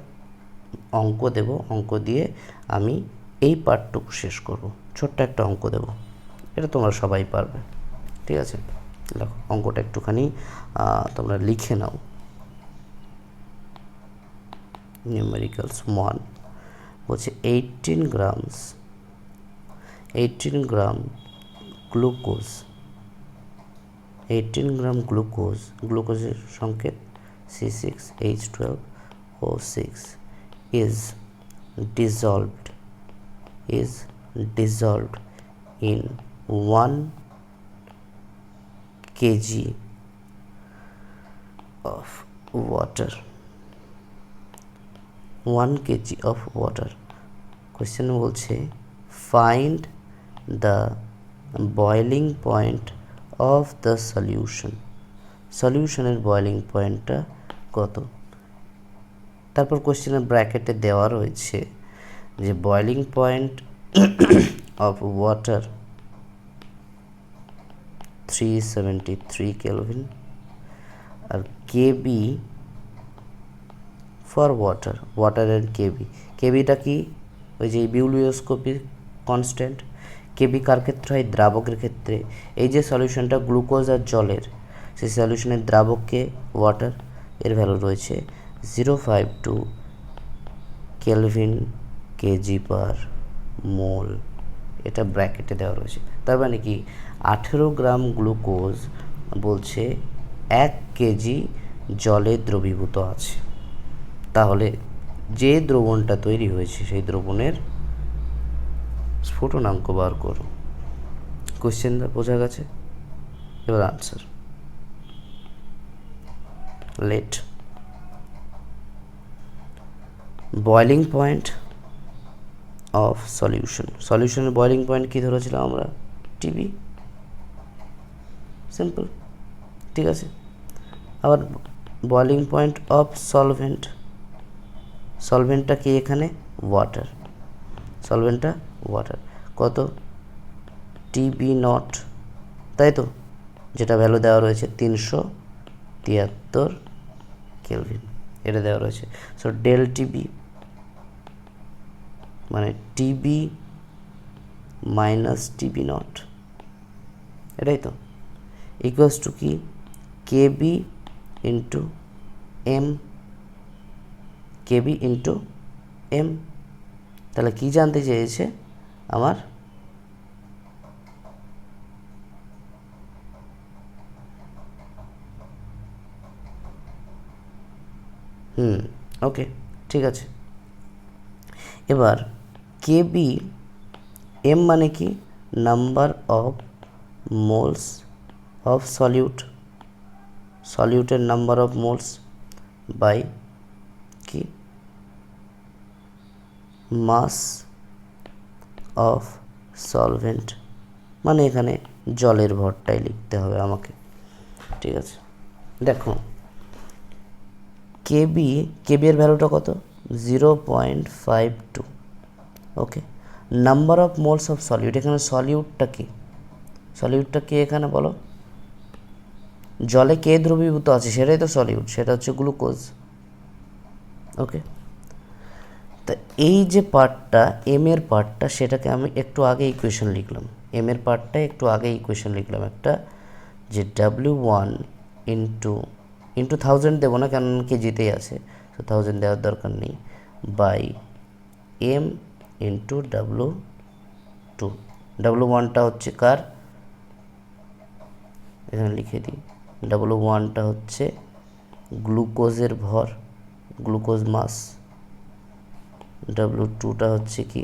অঙ্ক দেব, অঙ্ক দিয়ে আমি এই পার্টটুকু শেষ করব, ছোট্ট একটা অঙ্ক দেব, এটা তোমরা সবাই পারবে। ঠিক আছে, দেখো অঙ্কটা একটুখানি তোমরা লিখে নাও। নিউমেরিক্যালস 1 বলছে 18 গ্রাম গ্লুকোজ, 18 গ্রাম গ্লুকোজের সংকেত C6H12O6 is dissolved in 1 kg of water। 1 kg of water। Question বলছে find the boiling point of the solution. সলিউশনের বয়লিং পয়েন্টটা কত? তারপর কোয়েশ্চেনের ব্র্যাকেটে দেওয়া রয়েছে যে boiling point of water 373 kelvin, আর কেবি ফর ওয়াটারের কেবিটা কি? ওই যে বিউলিওস্কোপিক কনস্ট্যান্ট। কেবি কার ক্ষেত্রে হয়? দ্রাবকের ক্ষেত্রে। এই যে সলিউশনটা গ্লুকোজ আর জলের, সেই সলিউশনের দ্রাবককে ওয়াটার, এর ভ্যালু রয়েছে 052 কেলভিন কেজি পার মোল, এটা ব্র্যাকেটে দেওয়া রয়েছে। তার মানে কি 18 গ্রাম গ্লুকোজ বলছে 1 কেজি জলে দ্রবীভূত আছে। তাহলে যে দ্রবণটা তৈরি হয়েছে সেই দ্রবণের স্ফুটনাঙ্ক বার করো। কোশ্চেনটা বোঝা গেছে? এবার answer. Let boiling point of সলিউশনের বয়লিং পয়েন্ট কী ধরেছিলাম আমরা? টিবি। সিম্পল, ঠিক আছে। আবার বয়লিং পয়েন্ট অফ সলভেন্টটা কি এখানে? সলভেন্টটা ওয়াটার। কত? টিবি নট, তাই তো, যেটা ভ্যালু দেওয়া রয়েছে 373 কেলভিন, এটা দেওয়া রয়েছে। সো ডেল টিবি মানে টিবি মাইনাস টিবি নট, এটাই তো, ইকুয়ালস টু কি? কেবি ইন্টু এম। তাহলে কি জানতে চেয়েছে আমার? ওকে, ঠিক আছে। এবার কেবি এম মানে কি? নাম্বার অফ মোলস অফ সলিউটের নাম্বার অফ মোলস বাই কি? মাস অফ সলভেন্ট, মানে এখানে জলের ভরটাই লিখতে হবে আমাকে। ঠিক আছে, দেখো কেবি এর ভ্যালুটা কত? 0.52। Okay, number of moles of solute, এখানে সলিউটটা কি এখানে বলো? জলে কে দ্রবীভূত আছে সেটাই তো সলিউট, সেটা হচ্ছে গ্লুকোজ। ওকে, তা এই যে পার্টটা এম এর পার্টটা, সেটাকে আমি একটু আগে ইকুয়েশন লিখলাম। এম এর পার্টটা একটু আগে ইকুয়েশন লিখলাম একটা, যে W1 ইন্টু 1000 দেবো না, কারণ কেজিতেই আছে, তো 1000 দেওয়ার দরকার নেই, বাই এম ইন্টু W2। W1টা হচ্ছে কার? এখানে লিখে দিই, W1টা হচ্ছে গ্লুকোজের ভর, গ্লুকোজ মাস। W2টা হচ্ছে কি?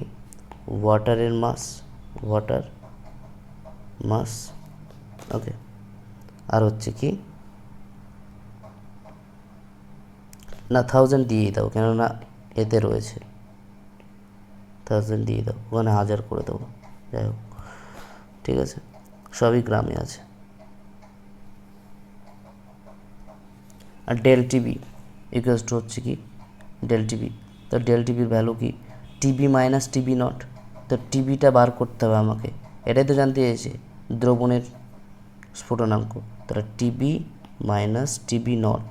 ওয়াটার মাস। ওকে, আর হচ্ছে কি না 1000 দিয়েই দাও, কেননা এতে রয়েছে, 1000 দিয়ে দাও, ওখানে 1000 করে দেবো, যাই হোক, ঠিক আছে, সবই গ্রামে আছে। আর ডেল টিবি ইকুয়ালস টু হচ্ছে কি? Del TB. তো ডেল টিবির ভ্যালু কি? TB minus TB nought. তো টিবিটা বার করতে হবে আমাকে, এটাই তো জানতে চেয়েছে দ্রবণের স্ফুটনাঙ্ক। তাহলে টিবি মাইনাস টিবি নট।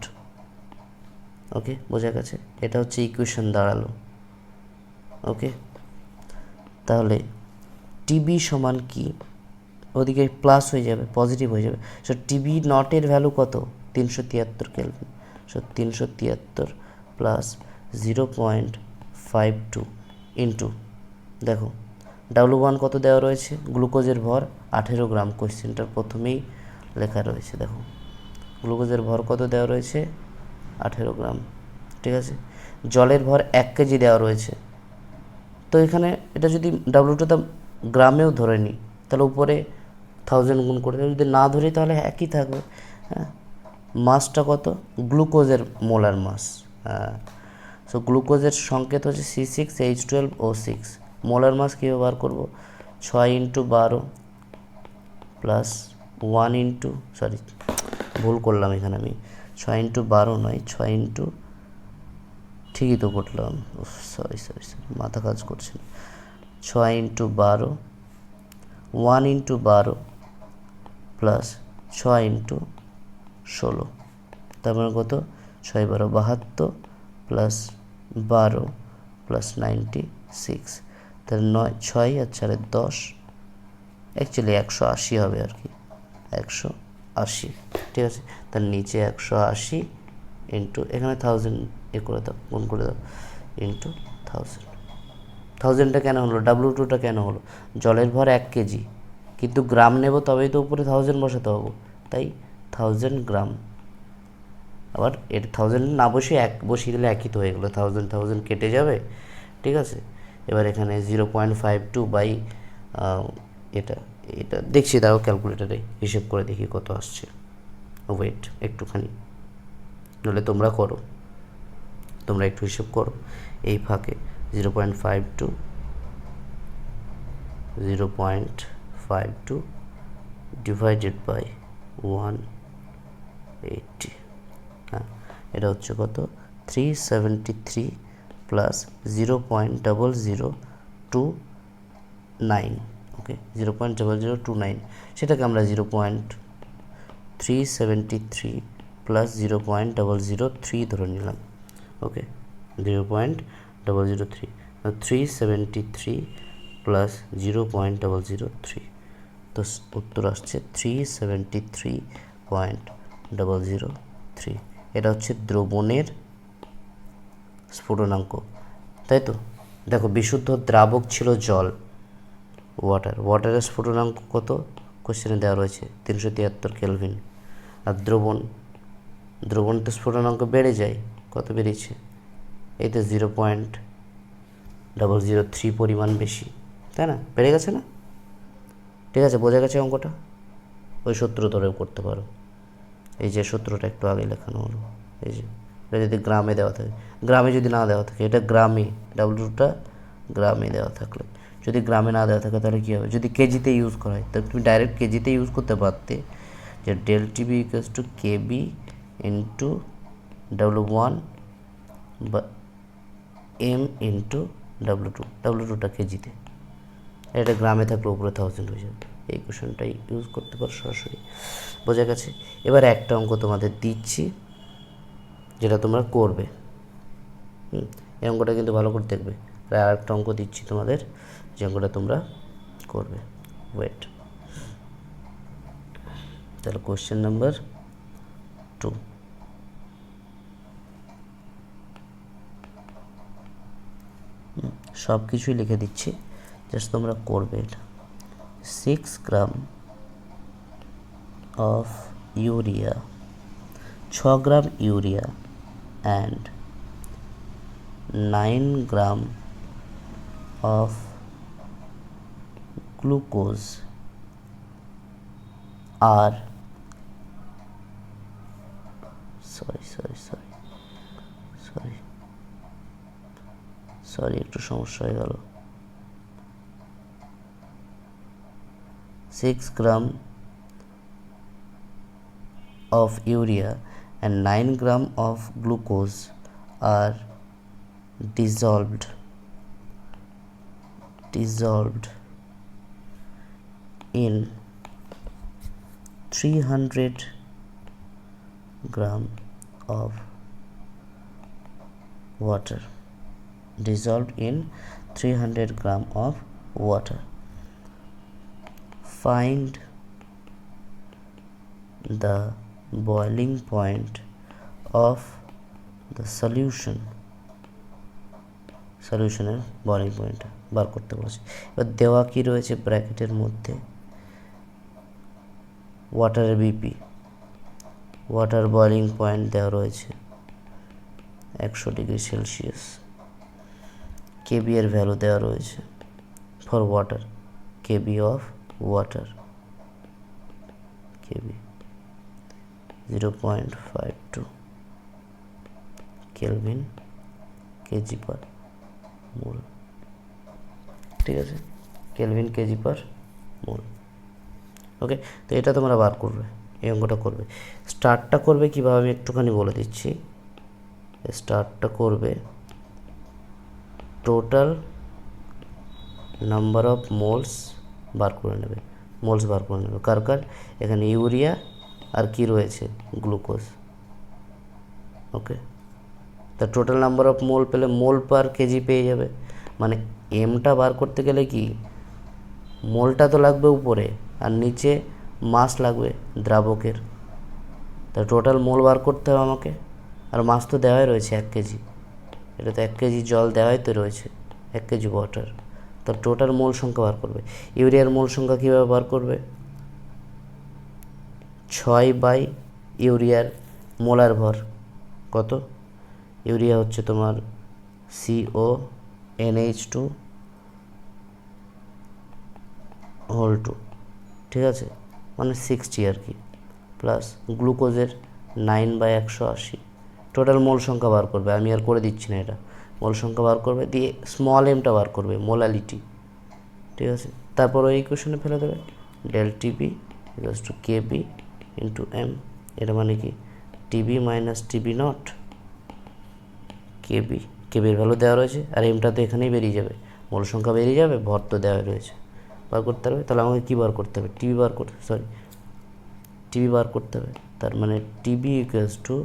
ওকে, বোঝা গেছে? এটা হচ্ছে ইকুয়েশন দাঁড়ালো। ওকে, তাহলে টিবি সমান কি, ওদিকে প্লাস হয়ে যাবে, পজিটিভ হয়ে যাবে। সো টিবি নটের ভ্যালু কত, 373 কেলভিন। সো 373 প্লাস 0.52 ইন্টু, দেখো W1 কত দেওয়া রয়েছে, গ্লুকোজের ভর 18 গ্রাম, কোশ্চেনটার প্রথমেই লেখা রয়েছে। দেখো গ্লুকোজের ভর কত দেওয়া রয়েছে, 18 গ্রাম, ঠিক আছে। জলের ভর 1 কেজি দেওয়া রয়েছে। তো এখানে এটা যদি W2 গ্রামেও ধরে নিই, তাহলে উপরে 1000 গুণ করে দেবে, যদি না ধরি তাহলে একই থাকবে। হ্যাঁ, মাসটা কত, গ্লুকোজের মোলার মাস। হ্যাঁ, সো গ্লুকোজের সংকেত হচ্ছে C6H12O6। মোলার মাস কীভাবে বার করবো, 6 × 12 প্লাস 1 ইন্টু, সরি ভুল করলাম এখানে আমি, 6 × 12 নয়, 6 ইন্টু, ঠিকই তো করলাম, সরি সরি সরি মাথা কাজ করছে না, 6 × 12, 1 × 12 প্লাস 6 × 16, তার মানে কত, 6 × 12 72 প্লাস 12 প্লাস 96, তাহলে 9 6 আর 4 10, অ্যাকচুয়ালি 180 হবে আর কি, 180, ঠিক আছে। তার নিচে 180 ইন্টু, এখানে 1000 এ করে দাও, গুণ করে দাও, ইন্টু 1000। 1000টা কেন হলো, W2টা কেন হলো, জলের ভর 1 কেজি, কিন্তু গ্রাম নেব তবেই তো উপরে 1000 বসাতে হবে, তাই 1000 গ্রাম। আবার এর 1000 না বসিয়ে 1 বসিয়ে দিলে একই তো হয়ে গেলো, 1000 কেটে যাবে, ঠিক আছে। এবার এখানে 0.52 বাই এটা এটা দেখছি, দাও ক্যালকুলেটারে হিসেব করে দেখি কত আসছে। ওয়েট একটুখানি, নইলে তোমরা করো, তোমরা একটু হিসেব করো এই ফাঁকে। 0.52 ডিভাইডেড বাই 180, হ্যাঁ এটা হচ্ছে কত, 373 প্লাস 0.0029, ওকে 0.0029, সেটাকে আমরা 0.373 প্লাস 0.003 ধরে নিলাম, ওকে 0.003, 373 প্লাস 0.003, তো উত্তর আসছে 373.003। এটা হচ্ছে দ্রবণের স্ফুটনাঙ্ক, তাই তো। দেখো বিশুদ্ধ দ্রাবক ছিল জল, ওয়াটারের স্ফুটনাঙ্ক কত, কোশ্চেনে দেওয়া রয়েছে 373 কেলভিন। আর দ্রবণটা স্ফুটনাঙ্ক বেড়ে যায়, কত বেড়েছে, এই তো 0.003 পরিমাণ বেশি, তাই না, বেড়ে গেছে না, ঠিক আছে, বোঝা গেছে অঙ্কটা। ওই সূত্র ধরেও করতে পারো, এই যে সূত্রটা একটু আগে লেখানো হলো, এই যে এটা যদি গ্রামে দেওয়া থাকে, গ্রামে যদি না দেওয়া থাকে, এটা গ্রামে, W2টা গ্রামে দেওয়া থাকলে, যদি গ্রামে না দেওয়া থাকে তাহলে কী হবে, যদি কেজিতে ইউজ করা হয় তাহলে তুমি ডাইরেক্ট কেজিতে ইউজ করতে পারতে, যে del TB equals to KB into W1 বা এম ইন্টু W2টা কেজিতে, এটা গ্রামে থাকলে উপরে 1000 হয়ে যাবে। এই কোশ্চেনটাই ইউজ করতে পারো সরাসরি, বোঝা গেছে। এবার একটা অঙ্ক তোমাদের দিচ্ছি যেটা তোমরা করবে, এই অঙ্কটা কিন্তু ভালো করে দেখবে। আর একটা অঙ্ক দিচ্ছি তোমাদের, যে অঙ্কটা তোমরা করবে, ওয়েট। তাহলে কোশ্চেন নাম্বার 2, সব কিছুই লিখে দিচ্ছি, জাস্ট তোমরা করবে এটা। 6 গ্রাম of urea, 6 gram urea and 9 gram of glucose are, sorry একটু সমস্যা হয়ে গেল। 6 গ্রাম of urea and 9 gram of glucose are dissolved in 300 gram of water, dissolved in 300 gram of water. Find the boiling point of the সলিউশনের boiling point বার করতে বলেছে। এবার দেওয়া কি রয়েছে ব্র্যাকেটের মধ্যে, ওয়াটারের বিপি, ওয়াটার বয়লিং পয়েন্ট দেওয়া রয়েছে 100 ডিগ্রি সেলসিয়াস। কেবি এর ভ্যালু দেওয়া রয়েছে for water, KB of water, KB 0.52 kelvin KG per mole. ঠিক আছে, কেলভিন কেজি পার মোল। ওকে, তো এটা তোমরা বার করবে, এই অঙ্কটা করবে। স্টার্টটা করবে কীভাবে আমি একটুখানি বলে দিচ্ছি। স্টার্টটা করবে টোটাল নাম্বার অফ মোলস বার করে নেবে, মোলস বার করে নেবে কার কার, এখানে ইউরিয়া আর কি রয়েছে গ্লুকোজ। ওকে, তা টোটাল নাম্বার অফ মোল পেলে মোল পার কেজি পেয়ে যাবে। মানে এমটা বার করতে গেলে কি মোলটা তো লাগবে উপরে আর নিচে মাস লাগবে দ্রাবকের, তা টোটাল মোল বার করতে হবে আমাকে। আর মাস তো দেওয়াই রয়েছে 1 কেজি, এটা তো 1 কেজি জল দেওয়াই তো রয়েছে, 1 কেজি ওয়াটার। তো টোটাল মোল সংখ্যা বার করবে। ইউরিয়ার মোল সংখ্যা কীভাবে বার করবে, 6 বাই ইউরিয়ার মোলার ভর কত, ইউরিয়া হচ্ছে তোমার CONH2 হোল 2, ঠিক আছে, মানে 60 আর কি, প্লাস গ্লুকোজের 9 বাই 180। টোটাল মোল সংখ্যা বার করবে, আমি আর করে দিচ্ছি না, এটা মোল সংখ্যা বার করবে, দিয়ে স্মল এমটা বার করবে, মোলালিটি। ঠিক আছে, তারপর ওই ইকুয়েশনে ফেলে দেবে del TB equals to KB into m. এটা মানে কি TB minus TB nought, KB, কেবির ভ্যালু দেওয়া রয়েছে আর এমটা তো এখানেই বেরিয়ে যাবে, মোল সংখ্যা বেরিয়ে যাবে, ভর তো দেওয়া রয়েছে, বার করতে হবে। তাহলে আমাকে কী বার করতে হবে, টিবি বার করতে হবে। তার মানে TB equals to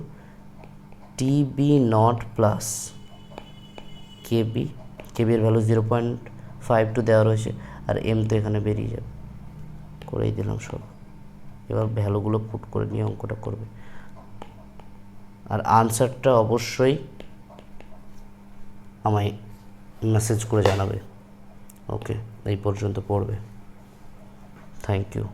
TB nought plus KB, কেবির ভ্যালু 0.52 দেওয়া রয়েছে আর এম তো এখানে বেরিয়ে যাবে, করেই দিলাম সব। এবার ভ্যালুগুলো পুট করে নিয়ে অঙ্কটা করবে, আর আনসারটা অবশ্যই আমায় মেসেজ করে জানাবে। ওকে, এই পর্যন্ত পড়বে। Thank you.